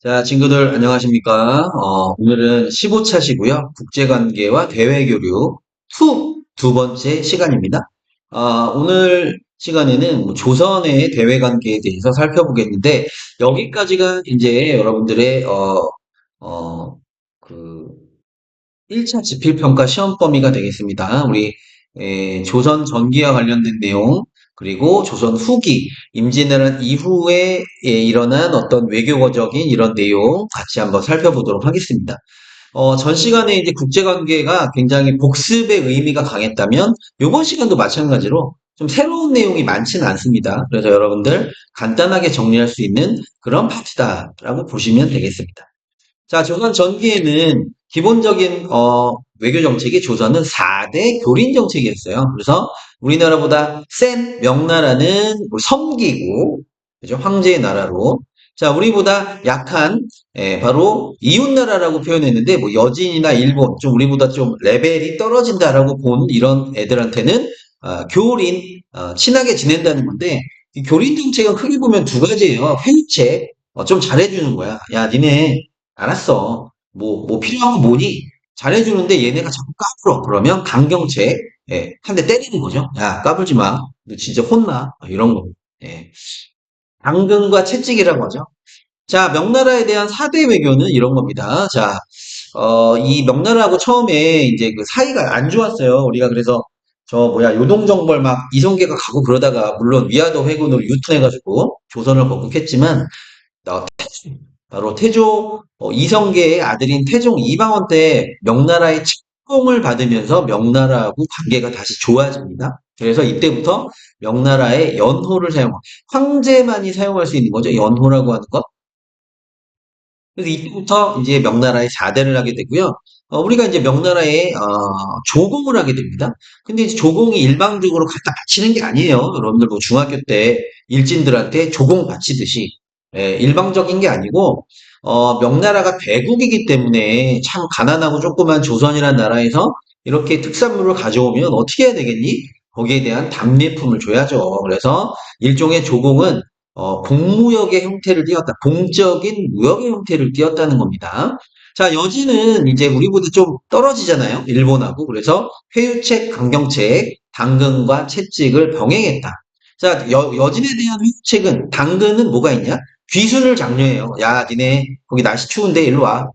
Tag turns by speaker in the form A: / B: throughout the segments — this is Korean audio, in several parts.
A: 자, 친구들 안녕하십니까? 오늘은 15차시고요. 국제관계와 대외교류 두 번째 시간입니다. 오늘 시간에는 뭐 조선의 대외관계에 대해서 살펴보겠는데 여기까지가 이제 여러분들의 어, 그 1차 지필평가 시험 범위가 되겠습니다. 우리 조선 전기와 관련된 내용, 그리고 조선 후기, 임진왜란 이후에 일어난 어떤 외교적인 이런 내용 같이 한번 살펴보도록 하겠습니다. 전 시간에 이제 국제관계가 굉장히 복습의 의미가 강했다면, 이번 시간도 마찬가지로 좀 새로운 내용이 많지는 않습니다. 그래서 여러분들 간단하게 정리할 수 있는 그런 파트다라고 보시면 되겠습니다. 자, 조선 전기에는 기본적인 외교 정책이 조선은 4대 교린 정책이었어요. 그래서 우리나라보다 센 명나라는 뭐 섬기고, 그죠? 황제의 나라로. 자, 우리보다 약한 바로 이웃나라라고 표현했는데 뭐 여진이나 일본 좀 우리보다 좀 레벨이 떨어진다라고 본 이런 애들한테는 교린 친하게 지낸다는 건데 이 교린 정책은 크게 보면 두 가지예요. 회유책 좀 잘해주는 거야. 야, 니네 알았어. 뭐 필요한 거 뭐니? 잘해주는데 얘네가 자꾸 까불어. 그러면 강경책, 한 대 때리는 거죠. 야, 까불지 마. 너 진짜 혼나. 이런 거. 예. 당근과 채찍이라고 하죠. 자, 명나라에 대한 4대 외교는 이런 겁니다. 자, 이 명나라하고 처음에 이제 그 사이가 안 좋았어요. 우리가 그래서 요동정벌 막 이성계가 가고 그러다가 물론 위화도 회군으로 유턴해가지고 조선을 건국했지만 어, 바로 태조 이성계의 아들인 태종 이방원 때 명나라의 책봉을 받으면서 명나라하고 관계가 다시 좋아집니다. 그래서 이때부터 명나라의 연호를 황제만이 사용할 수 있는 거죠. 연호라고 하는 것. 그래서 이때부터 이제 명나라의 4대를 하게 되고요. 우리가 이제 명나라의 조공을 하게 됩니다. 근데 이제 조공이 일방적으로 갖다 바치는 게 아니에요. 여러분들 뭐 중학교 때 일진들한테 조공 바치듯이 일방적인 게 아니고 명나라가 대국이기 때문에 참 가난하고 조그만 조선이라는 나라에서 이렇게 특산물을 가져오면 어떻게 해야 되겠니? 거기에 대한 답례품을 줘야죠. 그래서 일종의 조공은 공무역의 형태를 띄었다. 공적인 무역의 형태를 띄었다는 겁니다. 자, 여진은 이제 우리보다 좀 떨어지잖아요. 일본하고. 그래서 회유책, 강경책, 당근과 채찍을 병행했다. 자, 여진에 대한 회유책은, 당근은 뭐가 있냐? 귀순을 장려해요. 야, 니네 거기 날씨 추운데 일로 와.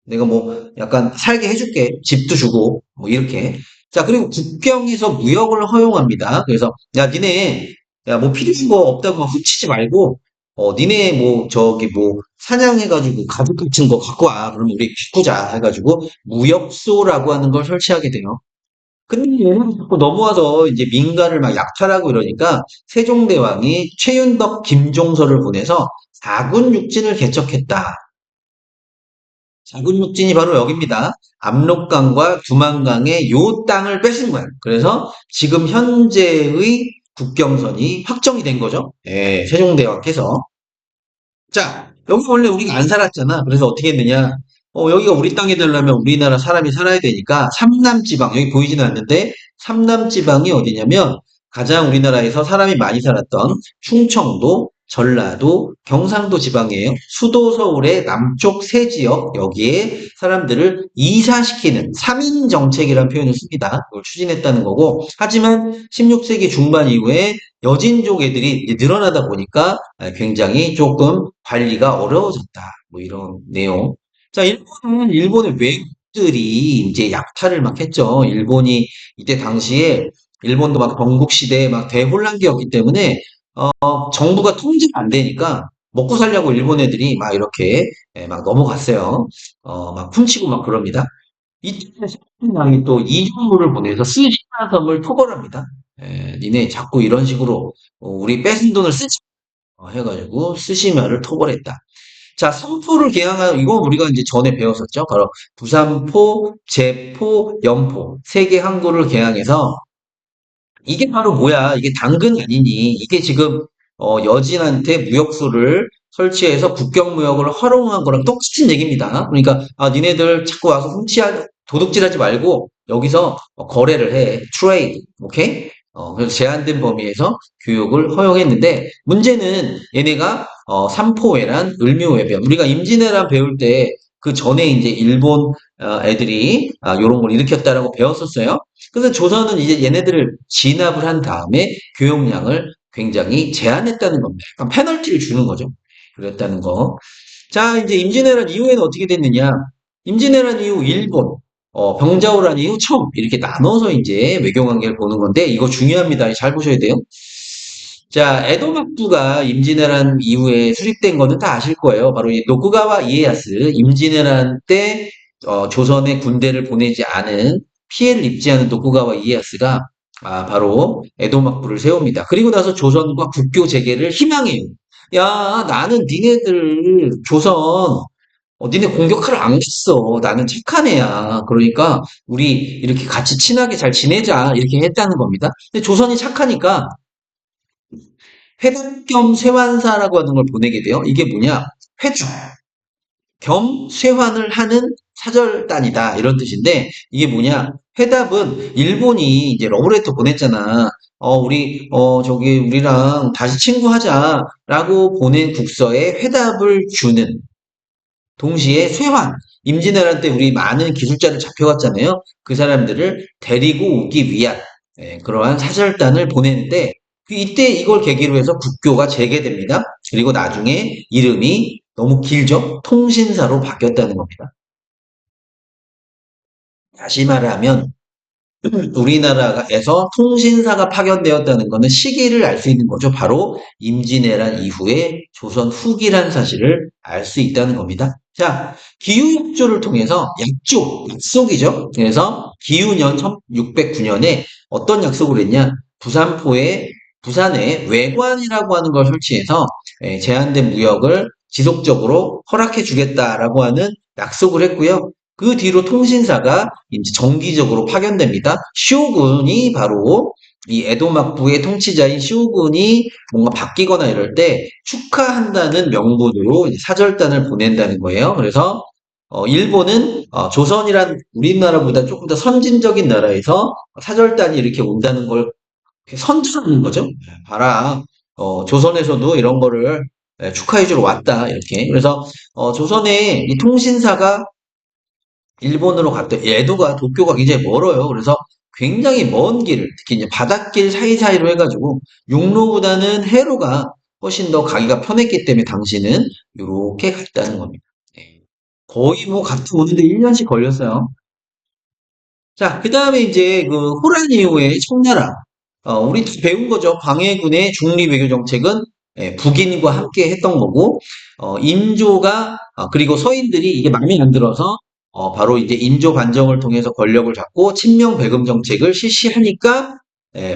A: 내가 뭐 약간 살게 해줄게. 집도 주고 뭐 이렇게. 자, 그리고 국경에서 무역을 허용합니다. 그래서 야, 니네 야, 뭐 필요한 거 없다고 막 훔치지 말고 니네 뭐 저기 뭐 사냥해가지고 가죽 같은 거 갖고 와. 그러면 우리 바꾸자 해가지고 무역소라고 하는 걸 설치하게 돼요. 근데 얘는 자꾸 넘어와서 이제 민가를 막 약탈하고 이러니까 세종대왕이 최윤덕, 김종서를 보내서 사군육진을 개척했다. 사군육진이 바로 여기입니다. 압록강과 두만강의 요 땅을 뺏은 거야. 그래서 지금 현재의 국경선이 확정이 된 거죠. 세종대왕께서. 자, 여기 원래 우리가 안 살았잖아. 그래서 어떻게 했느냐. 여기가 우리 땅이 되려면 우리나라 사람이 살아야 되니까 삼남지방, 여기 보이지는 않는데 삼남지방이 어디냐면 가장 우리나라에서 사람이 많이 살았던 충청도, 전라도, 경상도 지방이에요. 수도 서울의 남쪽 세 지역, 여기에 사람들을 이사시키는 3인 정책이라는 표현을 씁니다. 그걸 추진했다는 거고. 하지만 16세기 중반 이후에 여진족 애들이 이제 늘어나다 보니까 굉장히 조금 관리가 어려워졌다. 뭐 이런 내용. 자, 일본의 외국들이 이제 약탈을 막 했죠. 일본이 이때 당시에 일본도 막 건국시대에 막 대혼란기였기 때문에 정부가 통제가 안 되니까 먹고 살려고 일본 애들이 막 이렇게 막 넘어갔어요. 막 훔치고 막 그럽니다. 이때 세종대왕이 또 이중무를 보내서 스시마 섬을 토벌합니다. 니네 자꾸 이런 식으로 우리 뺏은 돈을 쓰지 해가지고 스시마를 토벌했다. 자, 선포를 개항한 이건 우리가 이제 전에 배웠었죠. 바로 부산포, 제포, 연포 세 개 항구를 개항해서 이게 바로 뭐야? 이게 당근 아니니? 이게 지금 여진한테 무역소를 설치해서 국경 무역을 활용한 거랑 똑같은 얘기입니다. 그러니까 니네들 자꾸 와서 도둑질하지 말고 여기서 거래를 해. 트레이드. 오케이? 그래서 제한된 범위에서 교육을 허용했는데 문제는 얘네가 삼포회란, 을묘회변 우리가 임진왜란 배울 때 그 전에 이제 일본 애들이 요런 걸 일으켰다라고 배웠었어요. 그래서 조선은 이제 얘네들을 진압을 한 다음에 교역량을 굉장히 제한했다는 겁니다. 약간 페널티를 주는 거죠. 그랬다는 거. 자, 이제 임진왜란 이후에는 어떻게 됐느냐? 임진왜란 이후 일본, 병자호란 이후 청 이렇게 나눠서 이제 외교관계를 보는 건데 이거 중요합니다. 잘 보셔야 돼요. 자, 에도 막부가 임진왜란 이후에 수립된 거는 다 아실 거예요. 바로 이 노쿠가와 이에야스 임진왜란 때 조선에 군대를 보내지 않은 피해를 입지 않은 노쿠가와 이에야스가 바로 에도 막부를 세웁니다. 그리고 나서 조선과 국교 재개를 희망해요. 야, 나는 니네들 조선 니네 공격하러 안 갔어. 나는 착한 애야. 그러니까 우리 이렇게 같이 친하게 잘 지내자. 이렇게 했다는 겁니다. 근데 조선이 착하니까 회답 겸 쇄환사라고 하는 걸 보내게 돼요. 이게 뭐냐? 회주 겸 쇄환을 하는 사절단이다. 이런 뜻인데 이게 뭐냐? 회답은 일본이 이제 러브레터 보냈잖아. 저기 우리랑 다시 친구하자라고 보낸 국서에 회답을 주는 동시에 쇄환, 임진왜란 때 우리 많은 기술자를 잡혀갔잖아요. 그 사람들을 데리고 오기 위한 그러한 사절단을 보내는데 이때 이걸 계기로 해서 국교가 재개됩니다. 그리고 나중에 이름이 너무 길죠? 통신사로 바뀌었다는 겁니다. 다시 말하면 우리나라에서 통신사가 파견되었다는 것은 시기를 알 수 있는 거죠. 바로 임진왜란 이후에 조선 후기란 사실을 알 수 있다는 겁니다. 자, 기후협조를 통해서 약속이죠. 그래서 기후년 1609년에 어떤 약속을 했냐? 부산에 외관이라고 하는 걸 설치해서 제한된 무역을 지속적으로 허락해 주겠다라고 하는 약속을 했고요. 그 뒤로 통신사가 이제 정기적으로 파견됩니다. 쇼군이 바로 이 에도막부의 통치자인 쇼군이 뭔가 바뀌거나 이럴 때 축하한다는 명분으로 이제 사절단을 보낸다는 거예요. 그래서 일본은 조선이란 우리나라보다 조금 더 선진적인 나라에서 사절단이 이렇게 온다는 걸 선전하는 거죠. 봐라, 조선에서도 이런 거를 축하해주러 왔다 이렇게. 그래서 조선의 이 통신사가 일본으로 갔대. 예도가 도쿄가 굉장히 멀어요. 그래서 굉장히 먼 길을 특히 이제 바닷길 사이사이로 해가지고 육로보다는 해로가 훨씬 더 가기가 편했기 때문에 당시는 이렇게 갔다는 겁니다. 네. 거의 뭐 갔다 오는데 1년씩 걸렸어요. 자, 그 다음에 이제 그 호란 이후에 청나라. 우리 다 배운 거죠. 광해군의 중립 외교 정책은 북인과 함께 했던 거고, 인조가, 그리고 서인들이 이게 마음에 안 들어서, 바로 이제 인조 반정을 통해서 권력을 잡고 친명배금 정책을 실시하니까,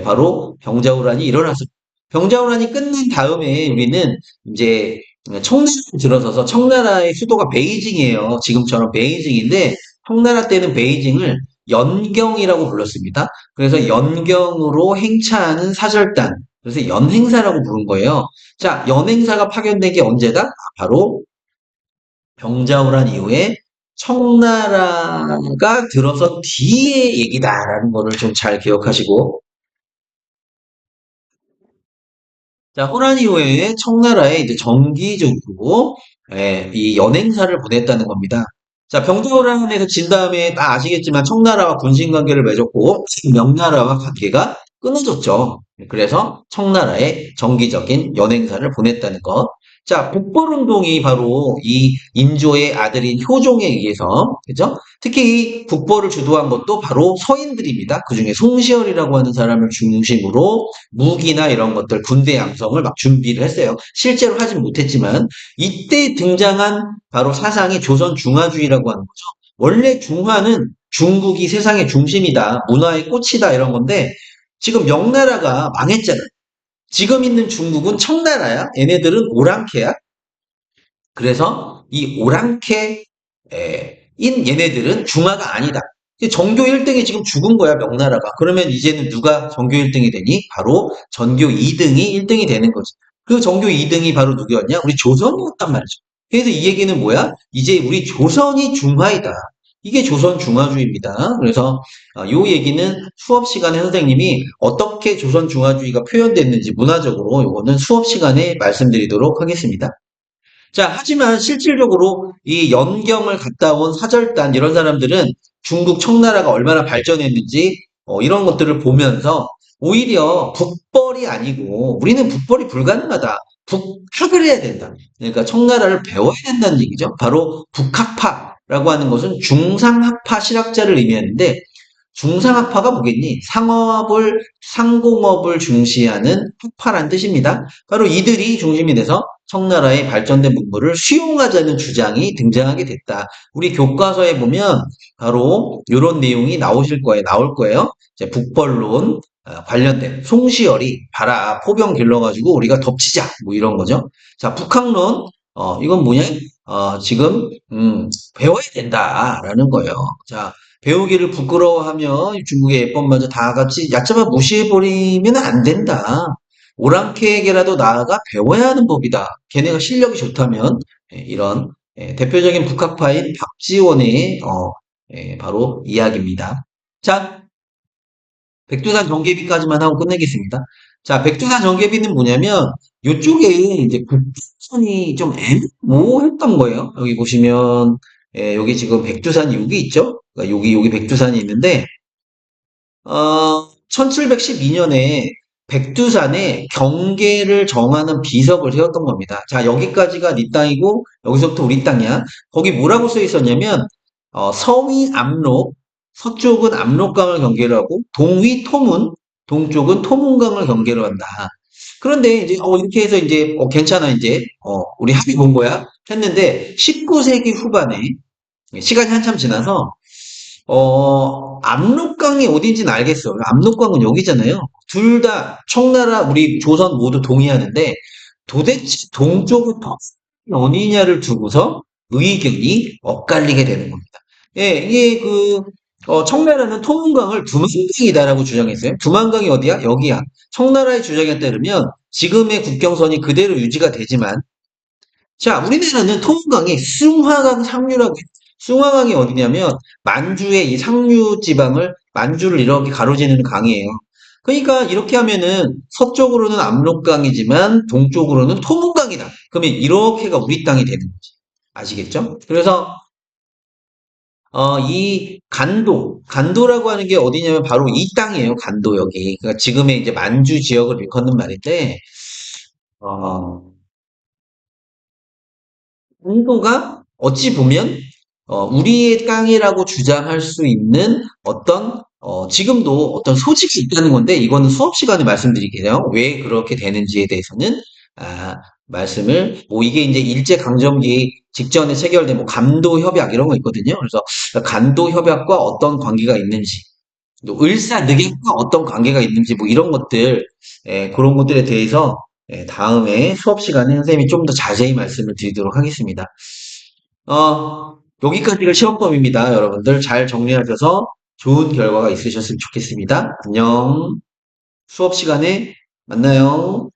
A: 바로 병자호란이 일어났습니다. 병자호란이 끝난 다음에 우리는 이제 청나라에 들어서서 청나라의 수도가 베이징이에요. 지금처럼 베이징인데, 청나라 때는 베이징을 연경이라고 불렀습니다. 그래서 연경으로 행차하는 사절단, 그래서 연행사라고 부른 거예요. 자, 연행사가 파견된 게 언제다? 바로 병자호란 이후에 청나라가 들어선 뒤의 얘기다라는 거를 좀 잘 기억하시고, 자, 호란 이후에 청나라에 이제 정기적으로 이 연행사를 보냈다는 겁니다. 자, 병자호란에서 진 다음에 다 아시겠지만 청나라와 군신 관계를 맺었고 명나라와 관계가 끊어졌죠. 그래서 청나라에 정기적인 연행사를 보냈다는 것. 자, 북벌운동이 바로 이 인조의 아들인 효종에 의해서, 그죠? 특히 이 북벌을 주도한 것도 바로 서인들입니다. 그 중에 송시열이라고 하는 사람을 중심으로 무기나 이런 것들, 군대 양성을 막 준비를 했어요. 실제로 하진 못했지만, 이때 등장한 바로 사상이 조선 중화주의라고 하는 거죠. 원래 중화는 중국이 세상의 중심이다, 문화의 꽃이다 이런 건데, 지금 명나라가 망했잖아. 지금 있는 중국은 청나라야. 얘네들은 오랑캐야. 그래서 이 오랑캐인 얘네들은 중화가 아니다. 전교 1등이 지금 죽은 거야, 명나라가. 그러면 이제는 누가 전교 1등이 되니? 바로 전교 2등이 1등이 되는 거지. 그 전교 2등이 바로 누구였냐? 우리 조선이었단 말이죠. 그래서 이 얘기는 뭐야? 이제 우리 조선이 중화이다. 이게 조선 중화주의입니다. 그래서 요 얘기는 수업 시간에 선생님이 어떻게 조선 중화주의가 표현됐는지 문화적으로 요거는 수업 시간에 말씀드리도록 하겠습니다. 자, 하지만 실질적으로 이 연경을 갔다 온 사절단 이런 사람들은 중국 청나라가 얼마나 발전했는지 이런 것들을 보면서 오히려 북벌이 아니고 우리는 북벌이 불가능하다. 북학을 해야 된다. 그러니까 청나라를 배워야 된다는 얘기죠. 바로 북학파라고 하는 것은 중상학파 실학자를 의미하는데 중상학파가 뭐겠니? 상공업을 중시하는 학파란 뜻입니다. 바로 이들이 중심이 돼서 청나라의 발전된 문물을 수용하자는 주장이 등장하게 됐다. 우리 교과서에 보면 바로 이런 내용이 나올 거예요. 이제 북벌론 관련된 송시열이 봐라 포병 길러가지고 우리가 덮치자 뭐 이런 거죠. 자 북학론 이건 뭐냐? 지금 배워야 된다라는 거예요. 자 배우기를 부끄러워하며 중국의 예법마저 다 같이 얕잡아 무시해버리면 안 된다. 오랑캐에게라도 나아가 배워야 하는 법이다. 걔네가 실력이 좋다면 이런 대표적인 북학파인 박지원의 바로 이야기입니다. 자, 백두산 정계비까지만 하고 끝내겠습니다. 자, 백두산 정계비는 뭐냐면 이쪽에 이제 국선이 좀 애매모호했던 거예요. 여기 보시면 여기 지금 백두산이 여기 있죠? 그러니까 여기 백두산이 있는데 1712년에 백두산에 경계를 정하는 비석을 세웠던 겁니다. 자, 여기까지가 네 땅이고 여기서부터 우리 땅이야. 거기 뭐라고 써 있었냐면 서위 압록, 서쪽은 압록강을 경계로 하고 동위 토문, 동쪽은 토문강을 경계로 한다. 그런데 이제 이렇게 해서 이제 괜찮아 이제 우리 합의 본 거야 했는데 19세기 후반에 시간이 한참 지나서 압록강이 어딘지는 알겠어. 압록강은 여기잖아요. 둘 다 청나라, 우리 조선 모두 동의하는데 도대체 동쪽은 어디냐를 두고서 의견이 엇갈리게 되는 겁니다. 예, 이게 청나라는 토문강을 두만강이다라고 주장했어요. 두만강이 어디야? 여기야. 청나라의 주장에 따르면 지금의 국경선이 그대로 유지가 되지만 자, 우리나라는 토문강이 숭화강 상류라고 해요. 숭화강이 어디냐면 만주의 이 상류 지방을 만주를 이렇게 가로지르는 강이에요. 그러니까 이렇게 하면은 서쪽으로는 압록강이지만 동쪽으로는 토문강이다. 그러면 이렇게가 우리 땅이 되는 거지. 아시겠죠? 그래서 이 간도라고 하는 게 어디냐면 바로 이 땅이에요. 간도 여기. 그러니까 지금의 이제 만주 지역을 일컫는 말인데 어, 홍보가 어찌 보면 우리의 땅이라고 주장할 수 있는 어떤 지금도 어떤 소식이 있다는 건데 이거는 수업 시간에 말씀드릴게요. 왜 그렇게 되는지에 대해서는 아, 말씀을 뭐 이게 이제 일제 강점기 직전에 체결된 뭐 간도 협약 이런 거 있거든요. 그래서 간도 협약과 어떤 관계가 있는지 또 을사늑약과 어떤 관계가 있는지 뭐 이런 것들 그런 것들에 대해서 다음에 수업 시간에 선생님이 좀 더 자세히 말씀을 드리도록 하겠습니다. 여기까지가 시험범위입니다. 여러분들 잘 정리하셔서 좋은 결과가 있으셨으면 좋겠습니다. 안녕. 수업 시간에 만나요.